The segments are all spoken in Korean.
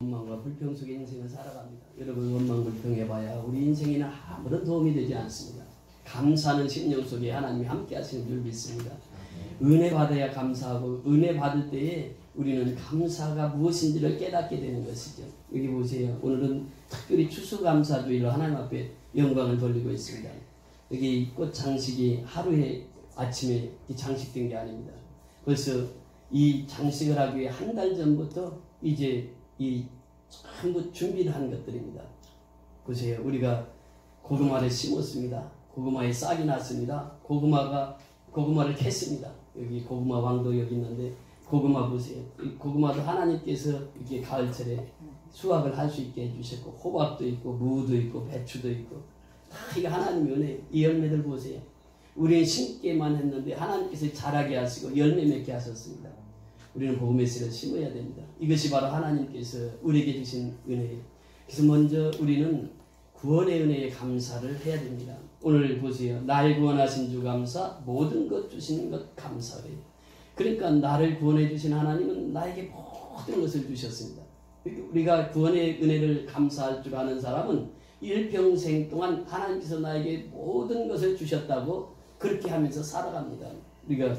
원망과 불평 속에 인생을 살아갑니다. 여러분, 원망 불평해봐야 우리 인생에는 아무런 도움이 되지 않습니다. 감사하는 심령 속에 하나님이 함께 하시는 줄 믿습니다. 은혜 받아야 감사하고, 은혜 받을 때에 우리는 감사가 무엇인지를 깨닫게 되는 것이죠. 여기 보세요. 오늘은 특별히 추수감사주일로 하나님 앞에 영광을 돌리고 있습니다. 여기 꽃 장식이 하루에 아침에 장식된 게 아닙니다. 벌써 이 장식을 하기 위해 한 달 전부터 이제 이 전부 준비를 한 것들입니다. 보세요. 우리가 고구마를 심었습니다. 고구마에 싹이 났습니다. 고구마를 캤습니다. 여기 고구마 왕도 여기 있는데 고구마 보세요. 이 고구마도 하나님께서 이렇게 가을철에 수확을 할 수 있게 해주셨고, 호박도 있고 무도 있고 배추도 있고 다 이게 하나님의 은혜. 이 열매들 보세요. 우리는 심기만 했는데 하나님께서 자라게 하시고 열매 맺게 하셨습니다. 우리는 복음의 씨를 심어야 됩니다. 이것이 바로 하나님께서 우리에게 주신 은혜예요. 그래서 먼저 우리는 구원의 은혜에 감사를 해야 됩니다. 오늘 보세요. 날 구원하신 주 감사, 모든 것 주시는 것 감사해요. 그러니까 나를 구원해 주신 하나님은 나에게 모든 것을 주셨습니다. 우리가 구원의 은혜를 감사할 줄 아는 사람은 일평생 동안 하나님께서 나에게 모든 것을 주셨다고 그렇게 하면서 살아갑니다. 우리가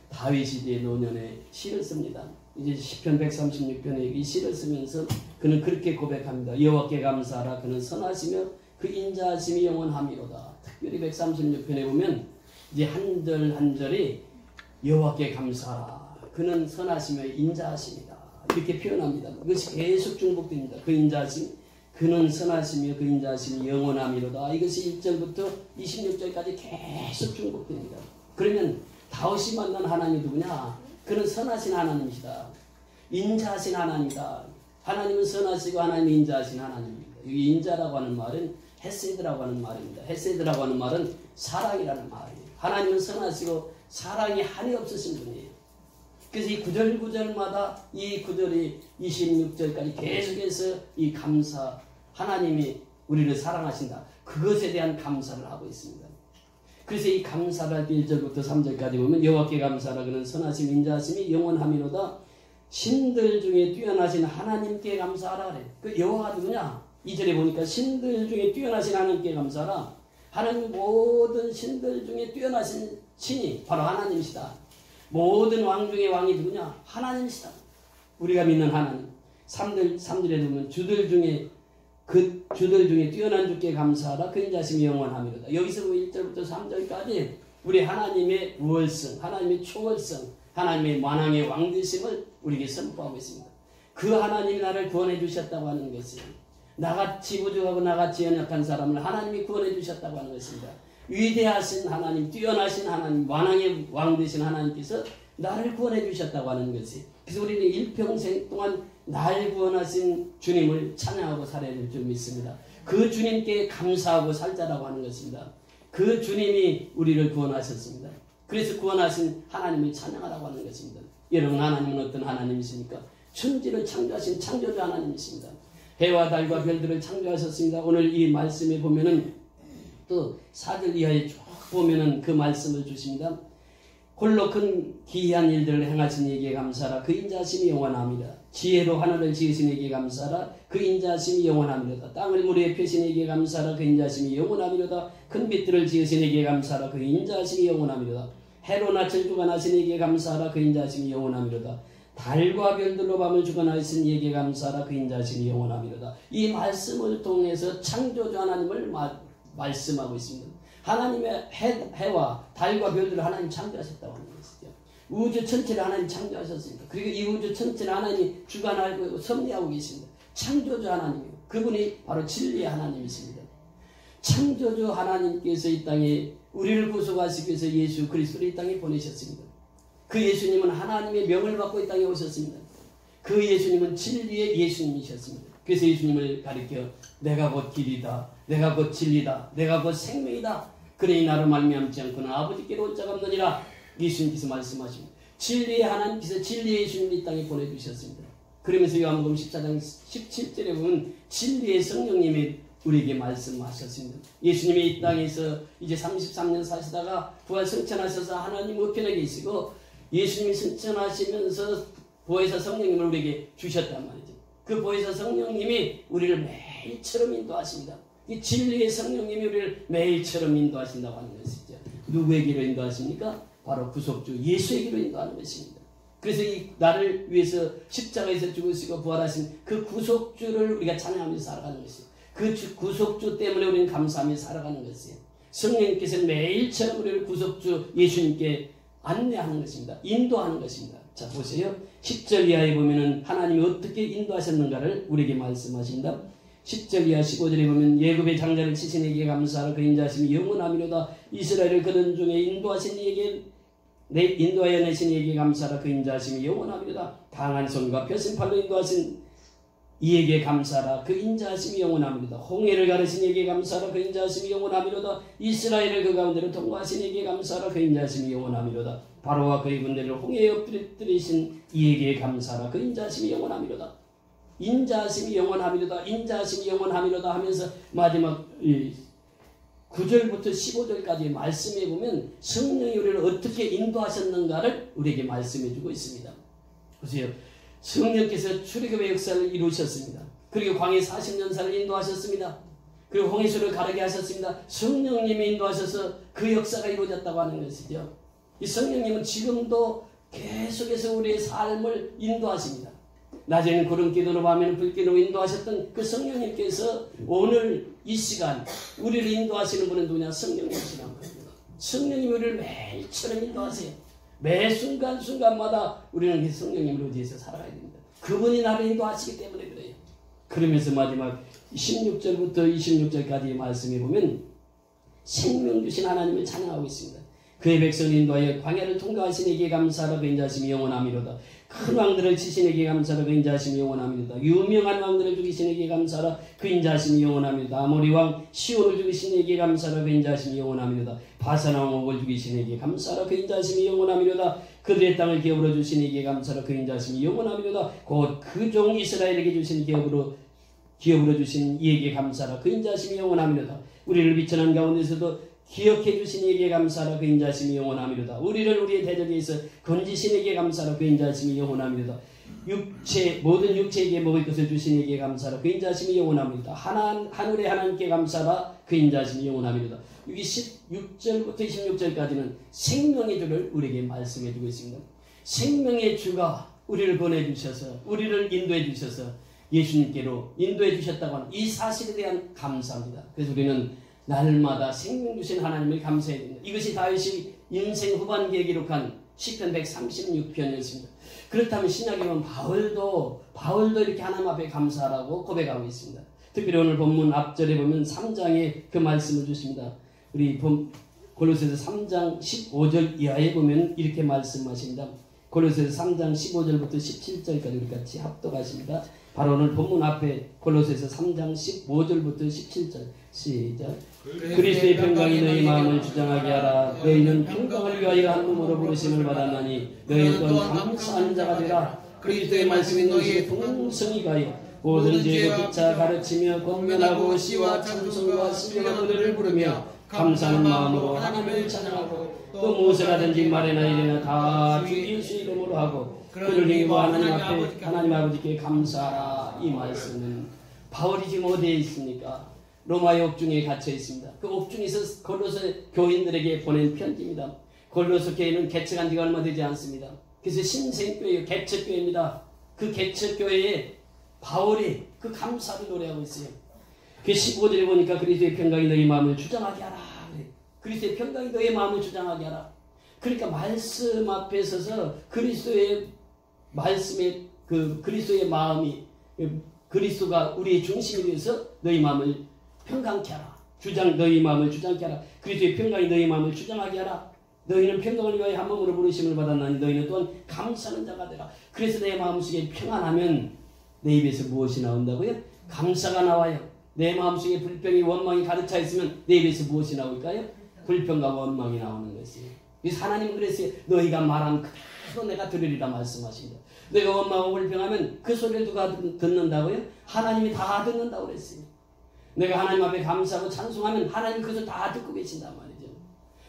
다윗 시대의 노년에 시를 씁니다. 이제 시편 136편에 이 시를 쓰면서 그는 그렇게 고백합니다. 여호와께 감사하라. 그는 선하시며 그 인자하심이 영원함이로다. 특별히 136편에 보면 이제 한 절 한 절이 여호와께 감사하라. 그는 선하시며 인자하심이다. 이렇게 표현합니다. 이것이 계속 중복됩니다. 그 인자하심, 그는 선하시며 그 인자하심이 영원함이로다. 이것이 1절부터 26절까지 계속 중복됩니다. 그러면 다윗이 만난 하나님이 누구냐? 그는 선하신 하나님이시다. 인자하신 하나님이다. 하나님은 선하시고 하나님은 인자하신 하나님입니다. 여기 인자라고 하는 말은 헤세드라고 하는 말입니다. 헤세드라고 하는 말은 사랑이라는 말이에요. 하나님은 선하시고 사랑이 한이 없으신 분이에요. 그래서 이 구절마다 이 구절이 26절까지 계속해서 이 감사, 하나님이 우리를 사랑하신다. 그것에 대한 감사를 하고 있습니다. 그래서 이 감사를 할 때 1절부터 3절까지 보면 여호와께 감사하라. 그는 선하심 인자하심이 영원함이로다. 신들 중에 뛰어나신 하나님께 감사하라 그래. 그 여호와가 누구냐? 2절에 보니까 신들 중에 뛰어나신 하나님께 감사하라. 하나님 모든 신들 중에 뛰어나신 신이 바로 하나님이시다. 모든 왕 중에 왕이 누구냐? 하나님이시다. 우리가 믿는 하나님. 3절에 보면 주들 중에 뛰어난 주께 감사하라. 그 인자심이 영원함이로다. 여기서 1절부터 3절까지 우리 하나님의 우월성, 하나님의 초월성, 하나님의 만왕의 왕되심을 우리에게 선포하고 있습니다. 그 하나님이 나를 구원해 주셨다고 하는 것은 나같이 부족하고 나같이 연약한 사람을 하나님이 구원해 주셨다고 하는 것입니다. 위대하신 하나님, 뛰어나신 하나님, 만왕의 왕되신 하나님께서 나를 구원해 주셨다고 하는 것이, 그래서 우리는 일평생 동안 날 구원하신 주님을 찬양하고 살아야 될 줄 믿습니다. 그 주님께 감사하고 살자라고 하는 것입니다. 그 주님이 우리를 구원하셨습니다. 그래서 구원하신 하나님을 찬양하라고 하는 것입니다. 여러분, 하나님은 어떤 하나님이십니까? 천지를 창조하신 창조주 하나님이십니다. 해와 달과 별들을 창조하셨습니다. 오늘 이 말씀에 보면은 또 4절 이하에 쭉 보면은 그 말씀을 주십니다. 홀로 큰 기이한 일들을 행하신 이에게 감사하라. 그 인자하심이 영원함이라. 지혜로 하늘을 지으신 이에게 감사하라. 그 인자하심이 영원함이로다. 땅을 무리에 펴신 이에게 감사하라. 그 인자하심이 영원함이로다. 큰 빛들을 지으신 이에게 감사하라. 그 인자하심이 영원함이로다. 해로 낯을 주관하신 이에게 감사하라. 그 인자하심이 영원함이로다. 달과 별들로 밤을 주관하신 이에게 감사하라. 그 인자하심이 영원함이로다. 이 말씀을 통해서 창조주 하나님을 말씀하고 있습니다. 하나님의 해와 달과 별들을 하나님 창조하셨다고 하는 것이죠. 우주 전체를 하나님 창조하셨습니다. 그리고 이 우주 전체를 하나님이 주관하고 섭리하고 계십니다. 창조주 하나님이요. 그분이 바로 진리의 하나님이십니다. 창조주 하나님께서 이 땅에 우리를 구속하시기 위해서 예수 그리스도를 이 땅에 보내셨습니다. 그 예수님은 하나님의 명을 받고 이 땅에 오셨습니다. 그 예수님은 진리의 예수님이셨습니다. 그래서 예수님을 가리켜 내가 곧 길이다, 내가 곧 진리다, 내가 곧 생명이다. 그러니 나로 말미암지 않고는 아버지께로 올 자가 없느니라. 예수님께서 말씀하십니다. 진리의 하나님께서 진리의 예수님을 이 땅에 보내주셨습니다. 그러면서 요한복음 14장 17절에 보면 진리의 성령님이 우리에게 말씀하셨습니다. 예수님이 이 땅에서 이제 33년 사시다가 부활 승천하셔서 하나님 우편에 계시고 예수님이 승천하시면서 부활해서 성령님을 우리에게 주셨단 말이죠. 그 보혜사 성령님이 우리를 매일처럼 인도하십니다. 이 진리의 성령님이 우리를 매일처럼 인도하신다고 하는 것이죠. 누구에게로 인도하십니까? 바로 구속주 예수에게로 인도하는 것입니다. 그래서 이 나를 위해서 십자가에서 죽으시고 부활하신 그 구속주를 우리가 찬양하면서 살아가는 것이에요. 그 구속주 때문에 우리는 감사하며 살아가는 것이에요. 성령님께서 매일처럼 우리를 구속주 예수님께 안내하는 것입니다. 인도하는 것입니다. 자, 보세요. 10절 이하에 보면은 하나님이 어떻게 인도하셨는가를 우리에게 말씀하신다. 10절 이하 15절에 보면 예굽의 장자를 치신 이에게 감사하라. 그 인자하심이 영원하미로다. 이스라엘을 그들 중에 인도하신 이에게 인도하여 내신 이에게 감사하라. 그 인자하심이 영원하미로다. 강한 손과 펴신 팔로 인도하신 이에게 감사하라. 그 인자하심이 영원하미로다. 홍해를 가르신 이에게 감사하라. 그 인자하심이 영원하미로다. 이스라엘을 그 가운데로 통과하신 이에게 감사하라. 그 인자하심이 영원하미로다. 바로와 그의 군대를 홍해에 엎드리신 이에게 감사하라. 그 인자하심이 영원하미로다. 인자하심이 영원하미로다. 인자하심이 영원하미로다 하면서 마지막 9절부터 15절까지 말씀해 보면 성령이 우리를 어떻게 인도하셨는가를 우리에게 말씀해 주고 있습니다. 보세요. 성령께서 출애굽의 역사를 이루셨습니다. 그리고 광해 40년사를 인도하셨습니다. 그리고 홍해수를 가르게 하셨습니다. 성령님이 인도하셔서 그 역사가 이루어졌다고 하는 것이죠. 이 성령님은 지금도 계속해서 우리의 삶을 인도하십니다. 낮에는 구름기둥으로 밤에는 불기둥으로 인도하셨던 그 성령님께서 오늘 이 시간 우리를 인도하시는 분은 누구냐? 성령님이시라는 겁니다. 성령님이 우리를 매일처럼 인도하세요. 매 순간순간마다 우리는 그 성령님을 의지해서 살아가야 됩니다. 그분이 나를 인도하시기 때문에 그래요. 그러면서 마지막 16절부터 26절까지 말씀해 보면 생명 주신 하나님을 찬양하고 있습니다. 그의 백성을 인도하여 광야를 통과하신 이에게 감사하라. 그 인자하심이 영원하미로다. 큰 왕들을 치신 이에게 감사하라. 그 인자하심이 영원하미로다. 유명한 왕들을 죽이신 이에게 감사하라. 그 인자하심이 영원하미로다. 아모리 왕 시온을 죽이신 이에게 감사하라. 그 인자하심이 영원하미로다. 바산 왕 옥을 죽이신 이에게 감사하라. 그 인자하심이 영원하미로다. 그들의 땅을 기업으로 주신 이에게 감사하라. 그 인자하심이 영원하미로다. 곧 그 종 이스라엘에게 주신 기업으로 주신 이에게 감사하라. 그 인자하심이 영원하미로다. 우리를 비천한 가운데서도 기억해 주신 이에게 감사하라. 그 인자하심이 영원하미로다. 우리를 우리의 대적에서 건지신 이에게 감사하라. 그 인자하심이 영원하미로다. 모든 육체에게 먹을 것을 주신 이에게 감사하라. 그 인자하심이 영원하미로다. 하늘의 하나님께 감사하라. 그 인자하심이 영원하미로다. 여기 16절부터 26절까지는 생명의 주를 우리에게 말씀해 주고 있습니다. 생명의 주가 우리를 보내주셔서 우리를 인도해 주셔서 예수님께로 인도해 주셨다고 하는 이 사실에 대한 감사입니다. 그래서 우리는 날마다 생명 주신 하나님을 감사해야 됩니다. 이것이 다윗이 인생 후반기에 기록한 시편 136편이었습니다. 그렇다면 신약에 보면 바울도 이렇게 하나님 앞에 감사하라고 고백하고 있습니다. 특별히 오늘 본문 앞절에 보면 3장에 그 말씀을 주십니다. 우리 골로새서 3장 15절 이하에 보면 이렇게 말씀하십니다. 골로새서 3장 15절부터 17절까지 우리 같이 합독하십니다. 바로 오늘 본문 앞에 골로새서 3장 15절부터 17절 시작. 그리스도의 평강이 너희 마음을 주장하게 하라. 너희는 평강을 위하여 한 몸으로 부르심을 받았나니 너희 또한 감사하는 자가 되라. 그리스도의 말씀이 너희의 풍성히 가여 모든 죄로 기차 가르치며 권면하고 시와 찬송과 신령한 노래를 부르며 감사하는 마음으로 하나님을 찬양하고 또 무엇을 하든지 말이나 일이나 다 주 예수 이름으로 하고 그를 힘입어 하나님 앞에 하나님 아버지께 감사하라. 이 말씀은 바울이 지금 어디에 있습니까? 로마의 옥중에 갇혀 있습니다. 그 옥중에서 골로새 교인들에게 보낸 편지입니다. 골로새 교회는 개척한 지가 얼마 되지 않습니다. 그래서 신생교회요, 개척교회입니다. 그 개척교회에 바울이 그 감사를 노래하고 있어요. 그 15절에 보니까 그리스도의 평강이 너희 마음을 주장하게 하라. 그리스도의 평강이 너희 마음을 주장하게 하라. 그러니까 말씀 앞에 서서 그리스도의 말씀에 그리스도의 마음이 그리스도가 우리의 중심이 되어서 너희 마음을 평강케 하라. 너희 마음을 주장케 하라. 그리스도의 평강이 너희 마음을 주장하게 하라. 너희는 평강을 위하여 한 몸으로 부르심을 받았나니 너희는 또한 감사하는 자가 되라. 그래서 내 마음속에 평안하면 내 입에서 무엇이 나온다고요? 감사가 나와요. 내 마음속에 불평이 원망이 가득 차 있으면 내 입에서 무엇이 나올까요? 불평과 원망이 나오는 것이에요. 그래서 하나님은 그랬어요. 너희가 말한 그대로 내가 들으리라 말씀하십니다. 내가 원망하고 불평하면 그 소리를 누가 듣는다고요? 하나님이 다 듣는다고 그랬어요. 내가 하나님 앞에 감사하고 찬송하면 하나님 그것을 다 듣고 계신단 말이죠.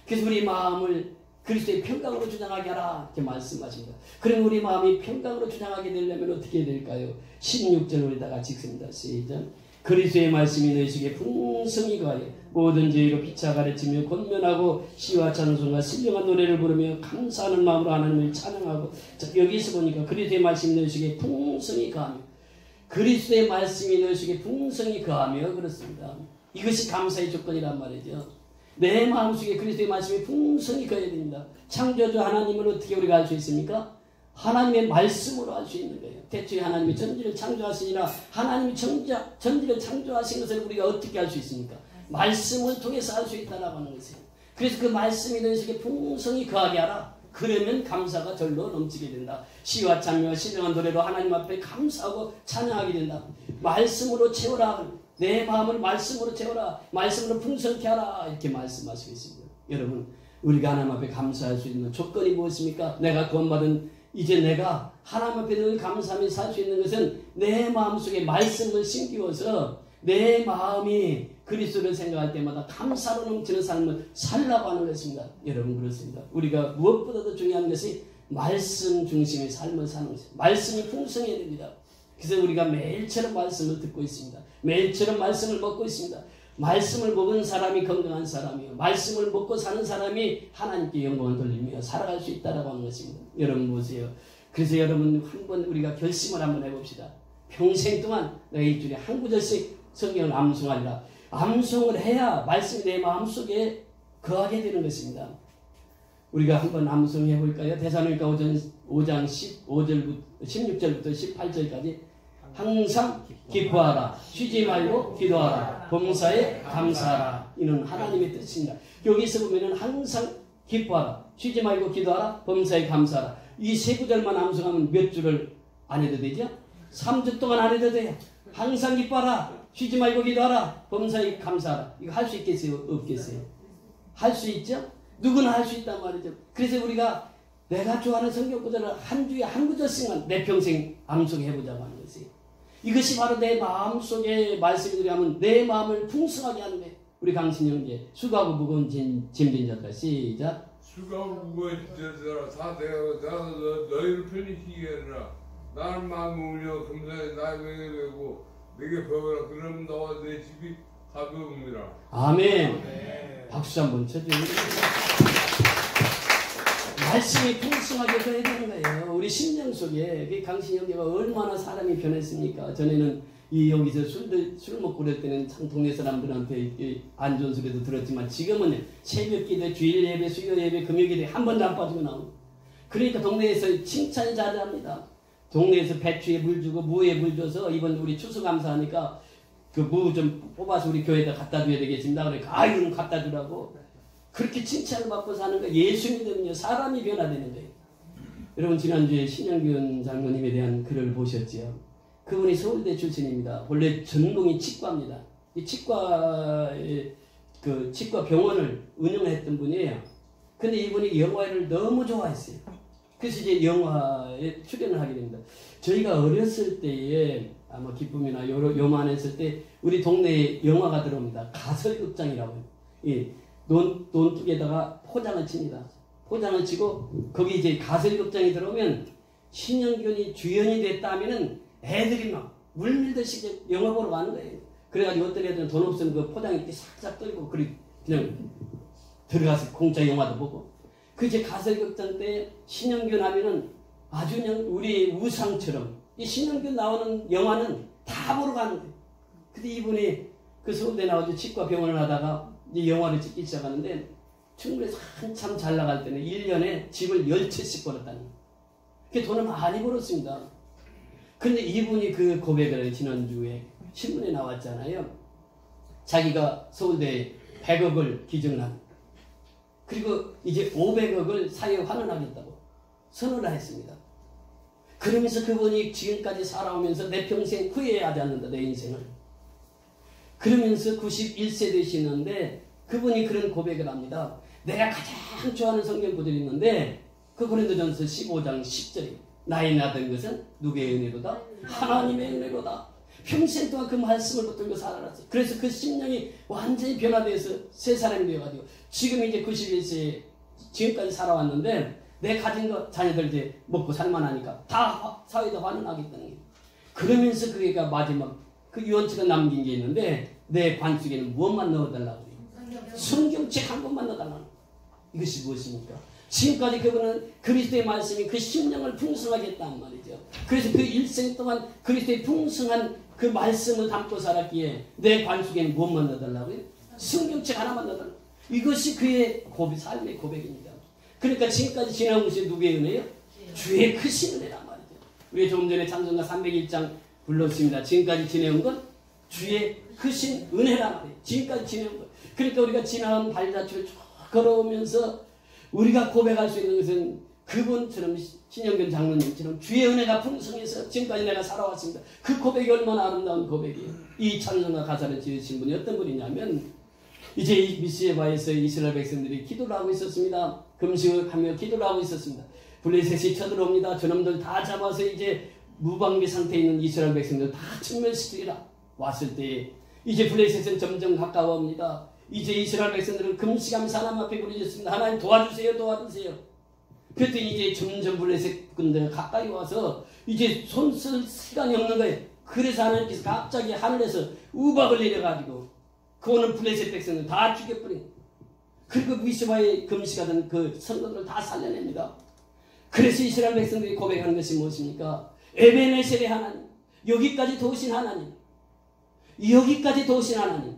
그래서 우리 마음을 그리스도의 평강으로 주장하게 하라 이렇게 말씀하십니다. 그럼 우리 마음이 평강으로 주장하게 되려면 어떻게 될까요? 16절 우리 다 같이 읽습니다. 시작. 그리스도의 말씀이 너희 속에 풍성히 거하여 모든 죄로 피차 가르치며 권면하고 시와 찬송과 신령한 노래를 부르며 감사하는 마음으로 하나님을 찬양하고. 자, 여기서 보니까 그리스도의 말씀이 너희 속에 풍성히 거하며, 그리스도의 말씀이 너희 속에 풍성히 거하며, 그렇습니다. 이것이 감사의 조건이란 말이죠. 내 마음속에 그리스도의 말씀이 풍성히 거해야 됩니다. 창조주 하나님을 어떻게 우리가 알 수 있습니까? 하나님의 말씀으로 알 수 있는 거예요. 대초에 하나님이 전지를 창조하시니라. 하나님이 전지를 창조하신 것을 우리가 어떻게 알 수 있습니까? 말씀을 통해서 알 수 있다라고 하는 것이에요. 그래서 그 말씀이 너희 속에 풍성히 거하게 하라. 그러면 감사가 절로 넘치게 된다. 시와 찬미와 신령한 노래로 하나님 앞에 감사하고 찬양하게 된다. 말씀으로 채워라. 내 마음을 말씀으로 채워라. 말씀으로 풍성케 하라. 이렇게 말씀하시고 있습니다. 여러분, 우리가 하나님 앞에 감사할 수 있는 조건이 무엇입니까? 내가 구원받은 이제 내가 하나님 앞에 늘 감사하며 살 수 있는 것은 내 마음속에 말씀을 심기워서 내 마음이 그리스도를 생각할 때마다 감사로 넘치는 삶을 살라고 하는 것입니다. 여러분, 그렇습니다. 우리가 무엇보다도 중요한 것이 말씀 중심의 삶을 사는 것입니다. 말씀이 풍성해야 됩니다. 그래서 우리가 매일처럼 말씀을 듣고 있습니다. 매일처럼 말씀을 먹고 있습니다. 말씀을 먹은 사람이 건강한 사람이요, 말씀을 먹고 사는 사람이 하나님께 영광을 돌리며 살아갈 수 있다라고 하는 것입니다. 여러분 보세요. 그래서 여러분 한번 우리가 결심을 한번 해봅시다. 평생 동안 내가 일주일에 한 구절씩 성경을 암송하리라. 암송을 해야 말씀이 내 마음속에 거하게 되는 것입니다. 우리가 한번 암송해 볼까요? 데살로니가 5장 16절부터 18절까지 항상 기뻐하라. 쉬지 말고 기도하라. 범사에 감사하라. 이는 하나님의 뜻입니다. 여기서 보면은 항상 기뻐하라. 쉬지 말고 기도하라. 범사에 감사하라. 이 세 구절만 암송하면 몇 줄을 안 해도 되죠? 3주 동안 안 해도 돼요. 항상 기뻐하라. 쉬지 말고 기도하라. 범사에 감사하라. 이거 할 수 있겠어요? 없겠어요? 할 수 있죠? 누구나 할 수 있단 말이죠. 그래서 우리가 내가 좋아하는 성경 구절을 한 주에 한 구절씩만 내 평생 암송해보자고 하는 것이에요. 이것이 바로 내 마음속에 말씀이 들어가면 내 마음을 풍성하게 하는 거예요. 우리 강신 형제, 수고하고 무거운 짐진 자들 시작. 수고하고 무거운 짐진 자들아 다 내가 너희를 편히시게 하리라. 나는 마음을 울려 금사에 나의 맹을 메고 내게 배우라. 그러면 너와 내 집이 가벼움이라. 아멘. 박수 한번 쳐주세요. 말씀이 풍성하게 해야 되는 거예요. 우리 심령 속에 강신 형제가 얼마나 사람이 변했습니까? 전에는 여기서 술 먹고 그럴 때는 참 동네 사람들한테 안 좋은 소리도 들었지만 지금은 새벽 기도, 주일 예배, 수요 예배, 금요 예배 한 번도 안 빠지고 나오고. 그러니까 동네에서 칭찬이 자자합니다. 동네에서 배추에 물 주고 무에 물 줘서 이번 우리 추수감사하니까 그 무 좀 뽑아서 우리 교회에다 갖다 줘야 되겠습니다. 그러니까 아유 갖다 주라고. 그렇게 칭찬을 받고 사는 거. 예수 믿으면요 사람이 변화되는 거예요. 여러분 지난주에 신영균 장로님에 대한 글을 보셨지요. 그분이 서울대 출신입니다. 원래 전공이 치과입니다. 이 치과의 그 치과 병원을 운영했던 분이에요. 근데 이분이 영화를 너무 좋아했어요. 그래서 이제 영화에 출연을 하게 됩니다. 저희가 어렸을 때에 아마 기쁨이나 요만했을 때 우리 동네에 영화가 들어옵니다. 가설극장이라고요. 예. 논둑에다가 포장을 칩니다. 포장을 치고 거기 이제 가설극장이 들어오면 신영균이 주연이 됐다 하면은 애들이 막 물밀듯이 영화 보러 가는 거예요. 그래가지고 어떤 애들은 돈 없으면 그 포장 이렇게 싹싹 떨고 그냥 들어가서 공짜 영화도 보고. 그 이제 가설극장 때 신영균 하면은 아주 그냥 우리 우상처럼 이 신영균 나오는 영화는 다 보러 가는 거예요. 근데 이분이 그 서울대 나와서 치과 병원을 하다가 이 영화를 찍기 시작하는데 중국에서 한참 잘 나갈 때는 1년에 집을 10채씩 벌었다는 거예요. 그 돈을 많이 벌었습니다. 근데 이분이 그 고백을 지난주에 신문에 나왔잖아요. 자기가 서울대에 100억을 기증을 합니다. 그리고 이제 500억을 사회에 환원하겠다고 선언을 했습니다. 그러면서 그분이 지금까지 살아오면서 내 평생 후회하지 않는다. 내 인생을. 그러면서 91세 되시는데 그분이 그런 고백을 합니다. 내가 가장 좋아하는 성경 구절이 있는데 그 고린도전서 15장 10절입니다. 나의 나된 것은 누구의 은혜로다? 하나님의 은혜로다. 평생 동안 그 말씀을 붙들고 살아났어요. 그래서 그 심령이 완전히 변화되어서 새 사람이 되어가지고 지금 이제 91세에 지금까지 살아왔는데 내 가진 거 자녀들 이제 먹고 살만하니까 다 사회에다 환원하겠다는 게. 그러면서 그게가 마지막 그 유언처가 남긴 게 있는데 내 관속에는 무엇만 넣어달라고 해요? 성경책 한 권만 넣어달라고. 이것이 무엇입니까? 지금까지 그분은 그리스도의 말씀이 그 심령을 풍성하게 했단 말이죠. 그래서 그 일생 동안 그리스도의 풍성한 그 말씀을 담고 살았기에 내 관속에는 무엇만 넣어달라고요? 성경책 하나만 넣어달라고. 이것이 그의 삶의 고백입니다. 그러니까 지금까지 지나온 것이 누구의 은혜요? 주의 크신 은혜란 말이죠. 우리 조금 전에 찬송가 301장 불렀습니다. 지금까지 지내온 건 주의 크신 은혜란 말이에요. 지금까지 지내온 것. 그러니까 우리가 지나온 발자취를 쭉 걸어오면서 우리가 고백할 수 있는 것은 그분처럼 신영균 장로님처럼 주의 은혜가 풍성해서 지금까지 내가 살아왔습니다. 그 고백이 얼마나 아름다운 고백이에요. 이 찬송가 가사를 지으신 분이 어떤 분이냐면 이제 이 미스에바에서 이스라엘 백성들이 기도를 하고 있었습니다. 금식을 하며 기도를 하고 있었습니다. 블레셋이 쳐들어옵니다. 저놈들 다 잡아서 이제 무방비 상태에 있는 이스라엘 백성들 다 청멸시키라. 왔을 때 이제 블레셋은 점점 가까워옵니다. 이제 이스라엘 백성들은 금식하면서 하나님 앞에 부르짖습니다. 하나님 도와주세요, 도와주세요. 그랬더니 이제 점점 블레셋 군대가 가까이 와서 이제 손 쓸 시간이 없는 거예요. 그래서 하나님께서 갑자기 하늘에서 우박을 내려가지고 그 오는 블레셋 백성들 다 죽여버린. 그리고 미스바에 금식하던 그 성도들을 다 살려냅니다. 그래서 이스라엘 백성들이 고백하는 것이 무엇입니까? 에베네셀의 하나님, 여기까지 도우신 하나님, 여기까지 도우신 하나님.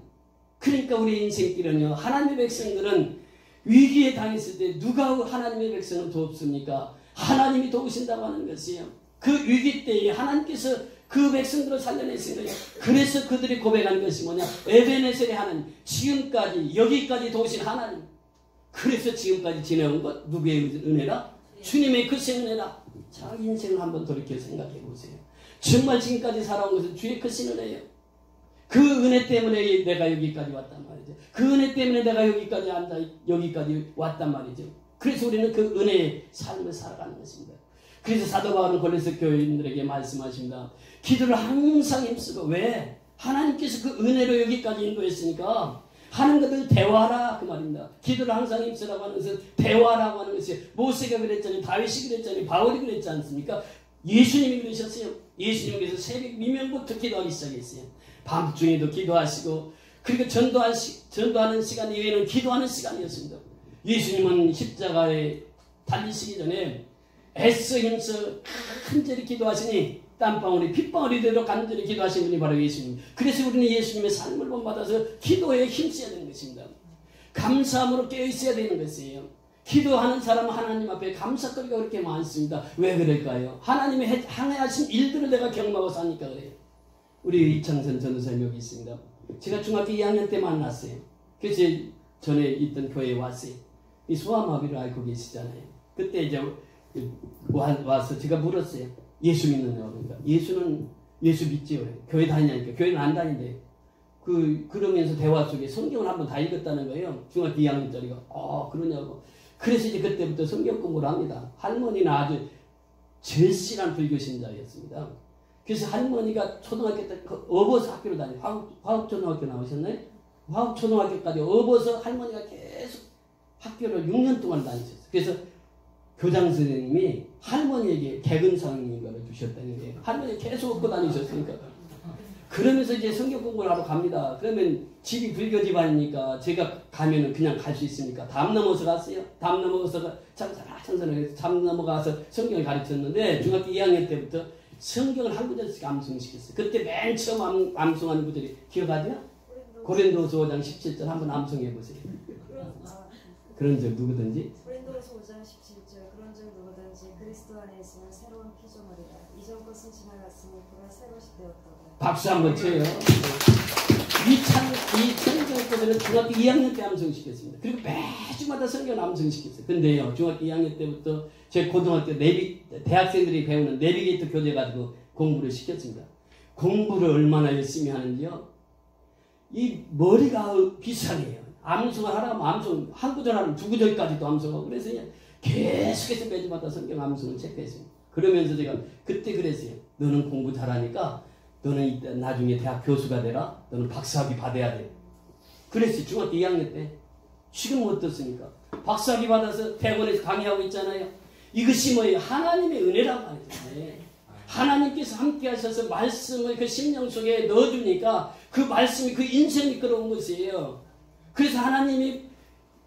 그러니까 우리 인생길은요, 하나님의 백성들은 위기에 당했을 때 누가 하나님의 백성을 돕습니까? 하나님이 도우신다고 하는 것이에요. 그 위기 때에 하나님께서 그 백성들을 살려내신 거예요. 그래서 그들이 고백한 것이 뭐냐? 에베네셀의 하나님, 지금까지 여기까지 도우신 하나님. 그래서 지금까지 지내온 것 누구의 은혜라? 주님의 크신 은혜라. 자, 인생을 한번 돌이켜 생각해 보세요. 정말 지금까지 살아온 것은 주의 크신 은혜예요. 그 은혜 때문에 내가 여기까지 왔단 말이죠. 그 은혜 때문에 내가 여기까지 여기까지 왔단 말이죠. 그래서 우리는 그 은혜의 삶을 살아가는 것입니다. 그래서 사도 바울은 골로새 교인들에게 말씀하십니다. 기도를 항상 힘쓰고. 왜? 하나님께서 그 은혜로 여기까지 인도했으니까 하는 것을 대화하라 그 말입니다. 기도를 항상 힘쓰라고 하는 것은 대화라고 하는 것이 모세가 그랬잖아요. 다윗이 그랬잖아요. 바울이 그랬지 않습니까? 예수님이 그러셨어요. 예수님께서 새벽 미명부터 기도하기 시작했어요. 밤중에도 기도하시고, 그리고 전도하는 시간 이외에는 기도하는 시간이었습니다. 예수님은 십자가에 달리시기 전에 애써 힘써 간절히 기도하시니 땀방울이 핏방울이 되도록 간절히 기도하신 분이 바로 예수님. 그래서 우리는 예수님의 삶을 본받아서 기도에 힘써야 되는 것입니다. 감사함으로 깨어있어야 되는 것이에요. 기도하는 사람은 하나님 앞에 감사거리가 그렇게 많습니다. 왜 그럴까요? 하나님의 행하신 일들을 내가 경험하고 사니까 그래요. 우리 이창선 전도사님 여기 있습니다. 제가 중학교 2학년 때 만났어요. 그래서 전에 있던 교회에 왔어요. 이 소아마비를 앓고 계시잖아요. 그때 이제 와서 제가 물었어요. 예수 믿느냐고. 그러니까 예수 믿지요. 교회 다니냐니까. 교회는 안 다닌대. 그러면서 대화 속에 성경을 한번 다 읽었다는 거예요. 중학교 2학년짜리가. 그러냐고. 그래서 이제 그때부터 성경 공부를 합니다. 할머니는 아주 절실한 불교 신자였습니다. 그래서 할머니가 초등학교 때 업어서 학교를 다녀요. 화학초등학교 나오셨나요? 화학초등학교까지 업어서 할머니가 계속 학교를 6년 동안 다니셨어요. 그래서 교장 선생님이 할머니에게 개근상인가를 주셨다는 거예요. 할머니 계속 업고 다니셨으니까. 그러면서 이제 성경 공부를 하러 갑니다. 그러면 집이 불교 집안이니까 제가 가면은 그냥 갈 수 있으니까 담 넘어서 갔어요. 담 넘어서 천천히 담 넘어가서 성경을 가르쳤는데 중학교 2학년 때부터 성경을 한 구절씩 암송시켰어요. 그때 맨 처음 암송하는 구절이 기억하세요? 고린도서 5장 17절 한번 암송해 보세요. 그런 적 누구든지. 고린도서 5장 17절 그런 적 누구든지 그리스도 안에 있으면 새로운 피조물이라. 이전 것은 지나갔으니 그가 새것이 되었다. 박수 한번 쳐요. 이 성경 구절은 중학교 2학년 때 암송시켰습니다. 그리고 매주마다 성경 암송시켰어요. 근데요, 중학교 2학년 때부터 제 고등학교 대학생들이 배우는 내비게이터 교재 가지고 공부를 시켰습니다. 공부를 얼마나 열심히 하는지요. 이 머리가 비상해요. 암송을 하라면 암송 한 구절 하면 두 구절까지도 암송하고 그래서 계속해서 매주마다 성경 암송을 체크했습니다. 그러면서 제가 그때 그랬어요. 너는 공부 잘하니까 너는 나중에 대학 교수가 되라. 너는 박사학위 받아야 돼. 그랬어요. 중학교 2학년 때. 지금은 어떻습니까? 박사학위 받아서 대학원에서 강의하고 있잖아요. 이것이 뭐예요? 하나님의 은혜란 말이죠. 네. 하나님께서 함께 하셔서 말씀을 그 심령 속에 넣어주니까 그 말씀이 그 인생을 이끌어온 것이에요. 그래서 하나님이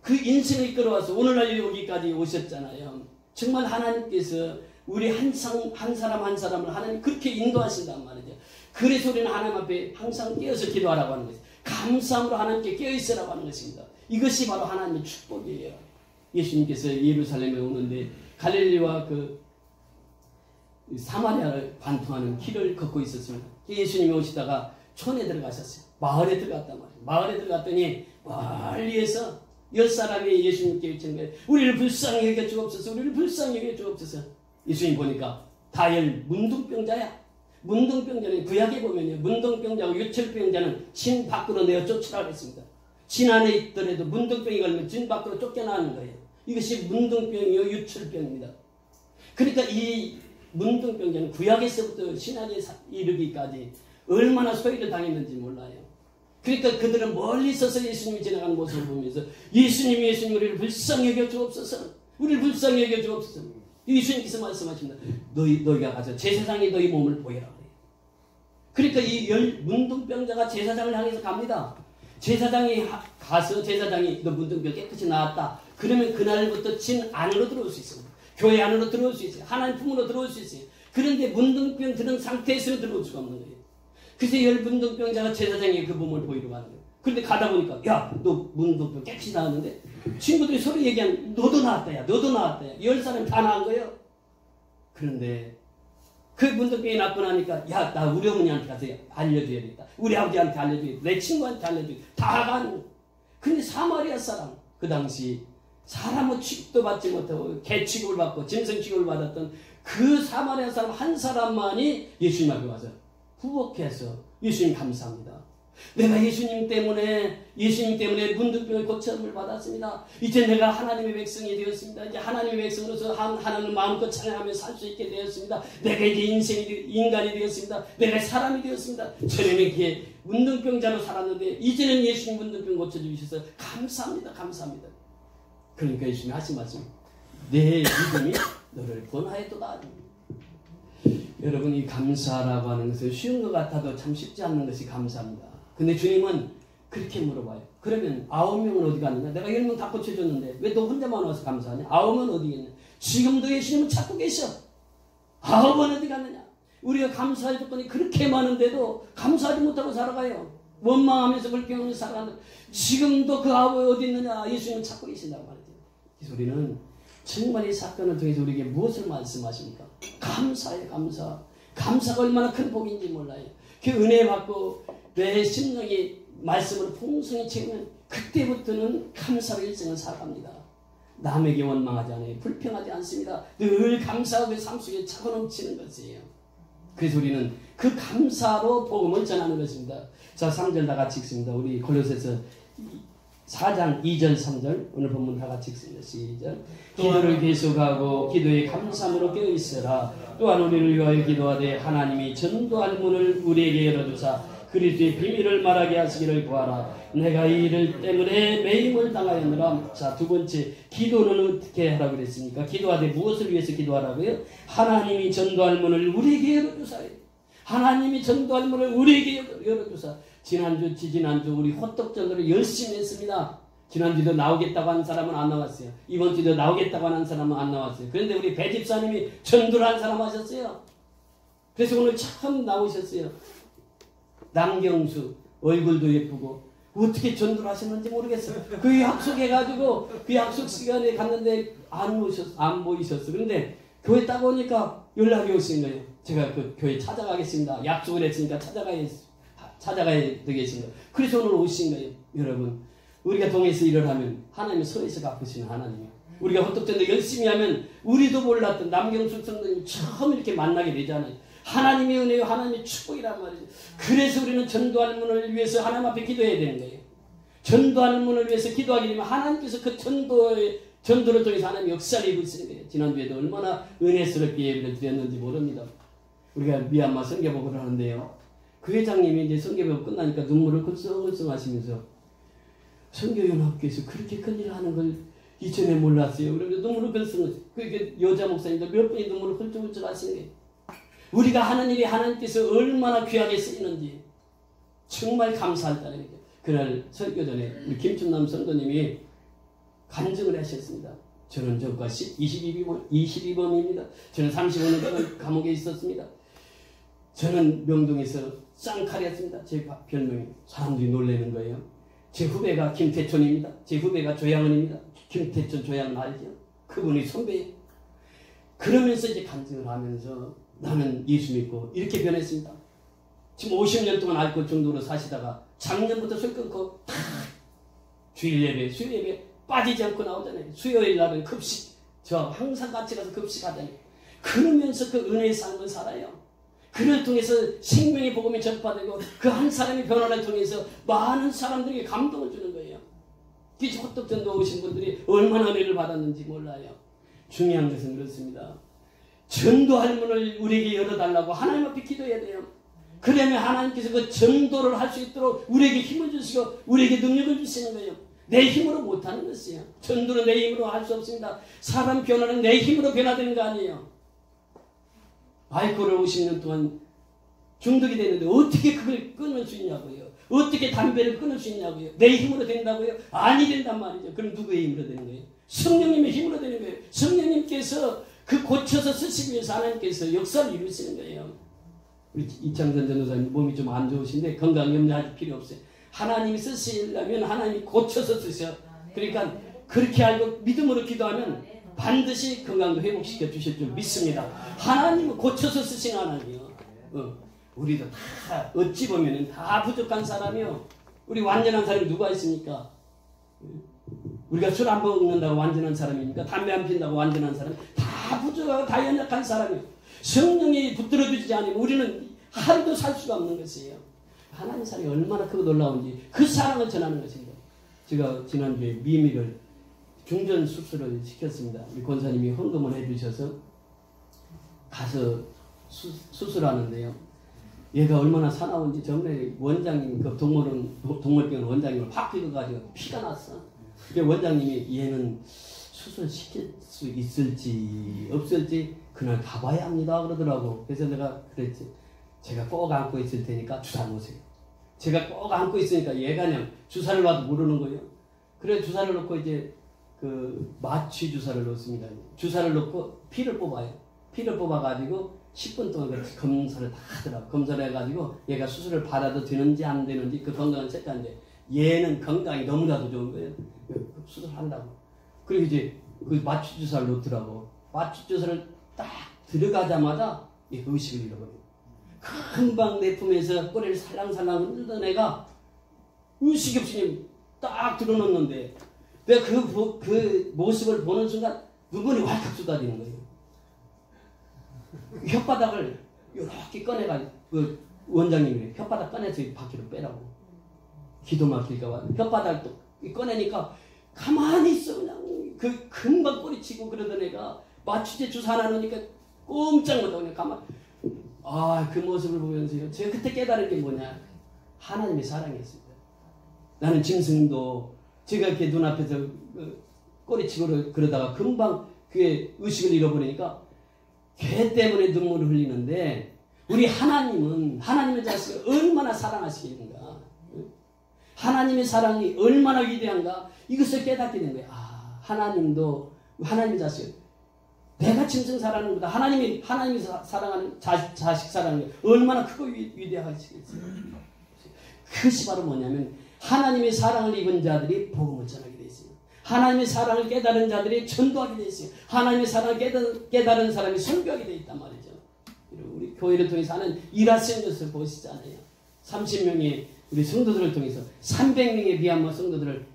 그 인생을 이끌어와서 오늘날 여기까지 오셨잖아요. 정말 하나님께서 우리 한 사람 한 사람을 하나님 그렇게 인도하신단 말이죠. 그래서 우리는 하나님 앞에 항상 깨어서 기도하라고 하는 것이죠. 감사함으로 하나님께 깨어있으라고 하는 것입니다. 이것이 바로 하나님의 축복이에요. 예수님께서 예루살렘에 오는데 갈릴리와 그 사마리아를 관통하는 길을 걷고 있었습니다. 예수님이 오시다가 촌에 들어가셨어요. 마을에 들어갔단 말이에요. 마을에 들어갔더니 멀리에서 10사람이 예수님께 외치는 거예요. 우리를 불쌍히 여겨 주옵소서. 우리를 불쌍히 여겨 주옵소서. 예수님 보니까 다열 문둥병자야. 문둥병자는 구약에 보면요. 문둥병자하고 유철병자는 진 밖으로 내어 쫓으라 그랬습니다. 진 안에 있더라도 문둥병이 걸리면 진 밖으로 쫓겨나는 거예요. 이것이 문둥병이요 유철병입니다. 그러니까 이 문둥병자는 구약에서부터 신약에 이르기까지 얼마나 소외를 당했는지 몰라요. 그러니까 그들은 멀리 있어서 예수님이 지나가는 모습을 보면서 예수님 우리를 불쌍히 여겨 주옵소서. 우리를 불쌍히 여겨 주옵소서. 예수님께서 말씀하십니다. 너희가 가서 제사장이 너희 몸을 보여라. 그러니까 이 문둥병자가 제사장을 향해서 갑니다. 제사장이 가서 제사장이 너 문둥병 깨끗이 나았다. 그러면 그날부터 진 안으로 들어올 수 있습니다. 교회 안으로 들어올 수 있어요. 하나님 품으로 들어올 수 있어요. 그런데 문둥병 들은 상태에서는 들어올 수가 없는 거예요. 그래서 문둥병자가 제사장에게 그 몸을 보이러 가는 거예요. 그런데 가다 보니까 야, 너 문둥병 깨끗이 나왔는데 친구들이 서로 얘기하는 너도 나왔다 야 너도 나왔다 야 10사람이 다 나은 거예요. 그런데 그 문둥병이 낫고 나니까 야, 나 우리 어머니한테 가서 알려줘야겠다. 우리 아버지한테 알려줘야겠다. 내 친구한테 알려줘야겠다. 다 간. 근데 사마리아 사람 그 당시 사람은 취급도 받지 못하고 개 취급을 받고 짐승 취급을 받았던 그 사마리아 사람 한 사람만이 예수님 앞에 와서 후복해서 예수님 감사합니다. 내가 예수님 때문에 문둥병의 고침을 받았습니다. 이제 내가 하나님의 백성이 되었습니다. 이제 하나님의 백성으로서 하나님을 마음껏 찬양하며 살 수 있게 되었습니다. 내가 이제 인간이 되었습니다. 내가 사람이 되었습니다. 저녁에 문둥병자로 살았는데 이제는 예수님 문둥병 고쳐주셔서 감사합니다. 감사합니다. 그러니까 예수님이 하신 말씀, 내 믿음이 너를 권하였도다. 여러분, 이 감사라고 하는 것은 쉬운 것 같아도 참 쉽지 않는 것이 감사입니다. 근데 주님은 그렇게 물어봐요. 그러면 9명은 어디 갔느냐? 내가 10명 다 고쳐줬는데 왜 너 혼자만 와서 감사하냐? 9은 어디 있냐? 지금도 예수님은 찾고 계셔. 9은 어디 갔느냐? 우리가 감사할 조건이 그렇게 많은데도 감사하지 못하고 살아가요. 원망하면서 불평하면서 살아간다. 지금도 그 9이 어디 있느냐? 예수님은 찾고 계신다고 말이죠. 그래서 우리는 정말 이 사건을 통해서 우리에게 무엇을 말씀하십니까? 감사예요. 감사. 감사가 얼마나 큰 복인지 몰라요. 그 은혜 받고 내 심령이 말씀으로 풍성히 채우면 그때부터는 감사로 일생을 살아갑니다. 남에게 원망하지 않아요. 불평하지 않습니다. 늘 감사하고 삶 속에 차고 넘치는 것이에요. 그래서 우리는 그 감사로 복음을 전하는 것입니다. 자, 3절 다 같이 읽습니다. 우리 골로새서 4장 2절 3절 오늘 본문 다 같이 읽습니다. 시작. 기도를 계속하고 기도에 감사함으로 깨어있으라. 또한 우리를 위하여 기도하되 하나님이 전도할 문을 우리에게 열어주사 그리스도의 비밀을 말하게 하시기를 구하라. 내가 이 일 때문에 매임을 당하였느라. 자, 두 번째, 기도는 어떻게 하라고 그랬습니까? 기도하되 무엇을 위해서 기도하라고요? 하나님이 전도할 문을 우리에게 열어주사. 하나님이 전도할 문을 우리에게 열어주사. 지난주, 지지난주 우리 호떡전도를 열심히 했습니다. 지난주도 나오겠다고 한 사람은 안 나왔어요. 이번 주도 나오겠다고 하는 사람은 안 나왔어요. 그런데 우리 배집사님이 전도를 한 사람 하셨어요. 그래서 오늘 처음 나오셨어요. 남경수 얼굴도 예쁘고 어떻게 전도를 하셨는지 모르겠어요. 그 약속해가지고 그 약속 시간에 갔는데 안 보이셨어. 그런데 교회 딱 오니까 연락이 오신 거예요. 제가 그 교회 찾아가겠습니다. 약속을 했으니까 찾아가야 되겠습니다. 그래서 오늘 오신 거예요. 여러분, 우리가 동에서 일을 하면 하나님이 서에서 갚으시는 하나님이에요. 우리가 호떡전도 열심히 하면 우리도 몰랐던 남경수 성도님 처음 이렇게 만나게 되잖아요. 하나님의 은혜요, 하나님의 축복이란 말이죠. 그래서 우리는 전도하는 문을 위해서 하나님 앞에 기도해야 되는 거예요. 전도하는 문을 위해서 기도하게 되면 하나님께서 그 전도를 통해서 하나님 역사를 이루시는 거예요. 지난주에도 얼마나 은혜스럽게 예배를 드렸는지 모릅니다. 우리가 미얀마 선교복을 하는데요. 그 회장님이 이제 선교복 끝나니까 눈물을 글썽글썽 하시면서 선교연합교에서 그렇게 큰 일을 하는 걸 이전에 몰랐어요. 그러면서 눈물을 글쓰는 거예요. 그게 여자 목사님들 몇 분이 눈물을 훌쩍훌쩍 하시는 거예요. 우리가 하는 일이 하나님께서 얼마나 귀하게 쓰이는지 정말 감사하다는 거죠. 그날 설교 전에 우리 김춘남 선교님이 간증을 하셨습니다. 저는 저과 22범입니다. 저는 35년 동안 감옥에 있었습니다. 저는 명동에서 쌍칼이었습니다. 제 별명이. 사람들이 놀라는 거예요. 제 후배가 김태촌입니다. 제 후배가 조양은입니다. 김태촌, 조양은 알죠? 그분이 선배예요. 그러면서 이제 간증을 하면서 나는 예수 믿고 이렇게 변했습니다. 지금 50년 동안 알코올 중독으로 사시다가 작년부터 술 끊고 탁 주일 예배, 수요 예배 빠지지 않고 나오잖아요. 수요일 날은 급식, 저 항상 같이 가서 급식하잖아요. 그러면서 그 은혜의 삶을 살아요. 그를 통해서 생명의 복음이 전파되고 그 한 사람의 변화를 통해서 많은 사람들에게 감동을 주는 거예요. 이 호떡전도 오신 분들이 얼마나 은혜를 받았는지 몰라요. 중요한 것은 그렇습니다. 전도할 문을 우리에게 열어달라고 하나님 앞에 기도해야 돼요. 그러면 하나님께서 그 전도를 할 수 있도록 우리에게 힘을 주시고 우리에게 능력을 주시는 거예요. 내 힘으로 못하는 것이에요. 전도는 내 힘으로 할 수 없습니다. 사람 변화는 내 힘으로 변화되는 거 아니에요. 알코올을 50년 동안 중독이 됐는데 어떻게 그걸 끊을 수 있냐고요. 어떻게 담배를 끊을 수 있냐고요. 내 힘으로 된다고요? 아니 된단 말이죠. 그럼 누구의 힘으로 되는 거예요? 성령님의 힘으로 되는 거예요. 성령님께서 그 고쳐서 쓰시기 위해서 하나님께서 역사를 이루시는 거예요. 우리 이창선 전도사님 몸이 좀 안 좋으신데 건강 염려할 필요 없어요. 하나님이 쓰시려면 하나님이 고쳐서 쓰셔. 그러니까 그렇게 알고 믿음으로 기도하면 반드시 건강도 회복시켜 주실 줄 믿습니다. 하나님은 고쳐서 쓰신 하나님이요. 우리도 다 어찌 보면 다 부족한 사람이요. 우리 완전한 사람이 누가 있습니까? 우리가 술 안 먹는다고 완전한 사람입니까? 담배 안 피운다고 완전한 사람? 다 부족하고 다 연약한 사람이요. 성령이 붙들어주지 않으면 우리는 하루도 살 수가 없는 것이에요. 하나님 사랑이 얼마나 크고 놀라운지 그 사랑을 전하는 것입니다. 제가 지난주에 미미를 중전 수술을 시켰습니다. 우리 권사님이 헌금을 해주셔서 가서 수술하는데요. 얘가 얼마나 사나운지 전에 원장님 그 동물병원 원장님을 확 긁어가지고 피가 났어. 원장님이 얘는 수술시킬 수 있을지 없을지 그날 가봐야 합니다 그러더라고. 그래서 내가 그랬지. 제가 꼭 안고 있을 테니까 주사 놓으세요. 제가 꼭 안고 있으니까 얘가 그냥 주사를 놔도 모르는 거예요. 그래 주사를 놓고 이제 그 마취 주사를 놓습니다. 주사를 놓고 피를 뽑아요. 피를 뽑아가지고 10분 동안 검사를 다 하더라고. 검사를 해가지고 얘가 수술을 받아도 되는지 안 되는지 그 건강을 체크하는데 얘는 건강이 너무나도 좋은 거예요. 수술한다고. 그리고 이제 그 마취 주사를 놓더라고. 마취 주사를 딱 들어가자마자 얘가 의식을 잃어버려요. 금방 내 품에서 꼬리를 살랑살랑 흔들던 애가 의식이 없이 딱 들어놓는데 내가 그 모습을 보는 순간 눈물이 왈칵 쏟아지는 거예요. 혓바닥을 이렇게 꺼내가지고 그 원장님이 혓바닥 꺼내서 밖으로 빼라고. 기도 막힐까봐 혓바닥을 또 꺼내니까 가만히 있어. 그냥 그 금방 꼬리치고 그러던 애가 마취제 주사 하나 넣으니까 꼼짝 못하고 그냥 가만히. 그 모습을 보면서요. 제가 그때 깨달은 게 뭐냐. 하나님의 사랑이었습니다. 나는 짐승도 제가 이렇게 눈앞에서 꼬리치고 그러다가 금방 그의 의식을 잃어버리니까 걔 때문에 눈물을 흘리는데 우리 하나님은 하나님의 자식을 얼마나 사랑하시겠는가. 하나님의 사랑이 얼마나 위대한가. 이것을 깨닫게 된 거예요. 하나님도 하나님의 자식을 내가 짐승 사랑하는 것보다 하나님이 사랑하는 자식 사랑하는 게 얼마나 크고 위대하시겠어요. 그것이 바로 뭐냐면 하나님의 사랑을 입은 자들이 복음을 전하게 돼 있어요. 하나님의 사랑을 깨달은 자들이 전도하게 돼 있어요. 하나님의 사랑을 깨달은 사람이 선교하게 돼 있단 말이죠. 우리 교회를 통해서 하는 일하시는 것을 보시잖아요. 30명의 우리 성도들을 통해서 300명의 비한마 성도들을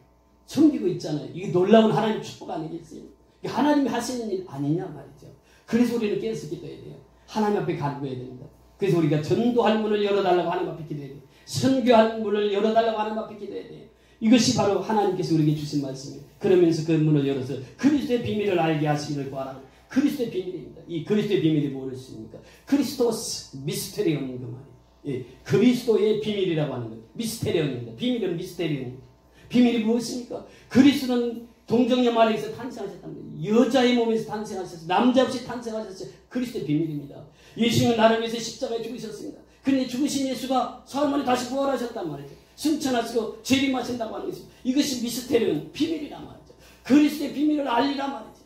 섬기고 있잖아요. 이게 놀라운 하나님의 축복 아니겠어요? 하나님이 하시는 일 아니냐 말이죠. 그래서 우리는 깨어서 기도해야 돼요. 하나님 앞에 간구해야 됩니다. 그래서 우리가 전도할 문을 열어달라고 하나님 앞에 기도해야 돼요. 선교할 문을 열어달라고 하나님 앞에 기도해야 돼요. 이것이 바로 하나님께서 우리에게 주신 말씀이에요. 그러면서 그 문을 열어서 그리스도의 비밀을 알게 하시기를 구하라. 그리스도의 비밀입니다. 이 그리스도의 비밀이 무엇입니까? 그리스도스 미스테리온 그 말이에요. 예, 그리스도의 비밀이라고 하는 거예요. 미스테리온입니다. 비밀은 미스테리온입니다. 비밀이 무엇입니까? 그리스도는 동정녀 마리아에서 탄생하셨답니다. 여자의 몸에서 탄생하셨어요. 남자 없이 탄생하셨어요. 그리스도의 비밀입니다. 예수님은 나를 위해서 십자가에 죽으셨습니다. 그런데 죽으신 예수가 사흘 만에 다시 부활하셨단 말이죠. 승천하시고 재림하신다고 하는 것입니다. 이것이 미스테리온 비밀이란 말이죠. 그리스도의 비밀을 알리란 말이죠.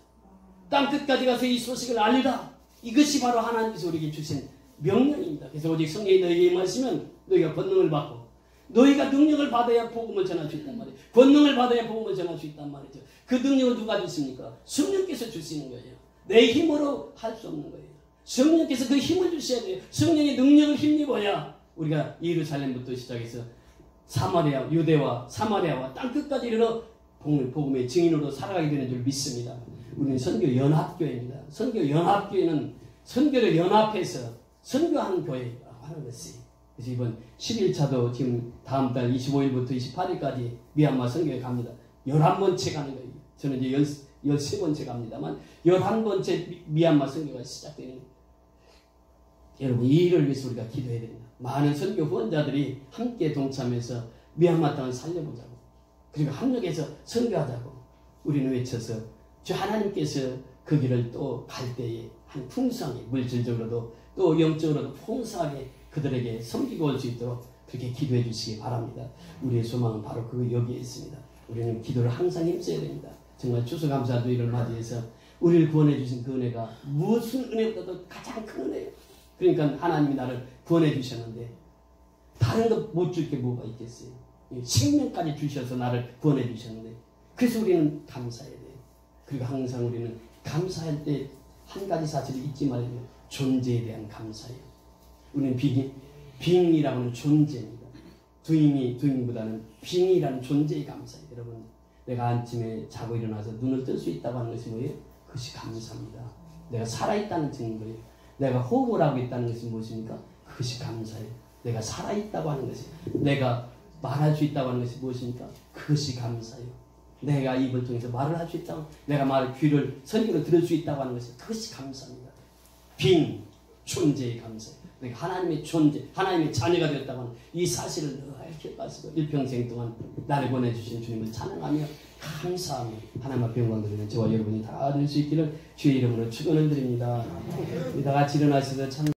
땅 끝까지 가서 이 소식을 알리라. 이것이 바로 하나님께서 우리에게 주신 명령입니다. 그래서 오직 성령이 너희에게 임하시면 너희가 권능을 받고, 너희가 능력을 받아야 복음을 전할 수 있단 말이에요. 권능을 받아야 복음을 전할 수 있단 말이죠. 그 능력을 누가 주십니까? 성령께서 주시는 거예요. 내 힘으로 할 수 없는 거예요. 성령께서 그 힘을 주셔야 돼요. 성령의 능력을 힘입어야 우리가 예루살렘부터 시작해서 사마리아, 유대와 사마리아와 땅끝까지 이르러 복음의 증인으로 살아가게 되는 줄 믿습니다. 우리는 선교연합교회입니다. 선교연합교회는 선교를 연합해서 선교하는 교회라고 하는 것이. 그래서 이번 11차도 지금 다음 달 25일부터 28일까지 미얀마 선교에 갑니다. 11번째 가는 거예요. 저는 이제 13번째 갑니다만 11번째 미얀마 선교가 시작되는 거예요. 여러분, 이 일을 위해서 우리가 기도해야 됩니다. 많은 선교 후원자들이 함께 동참해서 미얀마 땅을 살려보자고, 그리고 합력해서 선교하자고 우리는 외쳐서 주 하나님께서 그 길을 또 갈 때에 한 풍성하게, 물질적으로도 또 영적으로도 풍성하게 그들에게 섬기고 올 수 있도록 그렇게 기도해 주시기 바랍니다. 우리의 소망은 바로 여기에 있습니다. 우리는 기도를 항상 힘써야 됩니다. 정말 추수감사주의를 맞이해서 우리를 구원해 주신 그 은혜가 무슨 은혜보다도 가장 큰 은혜예요. 그러니까 하나님이 나를 구원해 주셨는데 다른 것 못 줄 게 뭐가 있겠어요. 생명까지 주셔서 나를 구원해 주셨는데, 그래서 우리는 감사해야 돼요. 그리고 항상 우리는 감사할 때 한 가지 사실을 잊지 말아야 돼요. 존재에 대한 감사예요. 우리는 빙이라고 하는 존재입니다. doing보다는 빙이라는 존재의 감사예요. 여러분, 내가 아침에 자고 일어나서 눈을 뜰 수 있다고 하는 것이 뭐예요? 그것이 감사입니다. 내가 살아있다는 증거예요. 내가 호흡을 하고 있다는 것이 무엇입니까? 그것이 감사예요. 내가 살아있다고 하는 것이, 내가 말할 수 있다고 하는 것이 무엇입니까? 그것이 감사예요. 내가 입을 통해서 말을 할 수 있다고, 내가 귀를, 선교를 들을 수 있다고 하는 것이, 그것이 감사입니다. 존재의 감사예요. 내가 하나님의 존재, 하나님의 자녀가 되었다고 하는 이 사실을 늘 기억하시고 일평생 동안 나를 보내주신 주님을 찬양하며 감사하며 하나님 앞에 영광 드리는 저와 여러분이 다 될 수 있기를 주의 이름으로 축원을 드립니다. 우리 다 같이 일어나셔서 참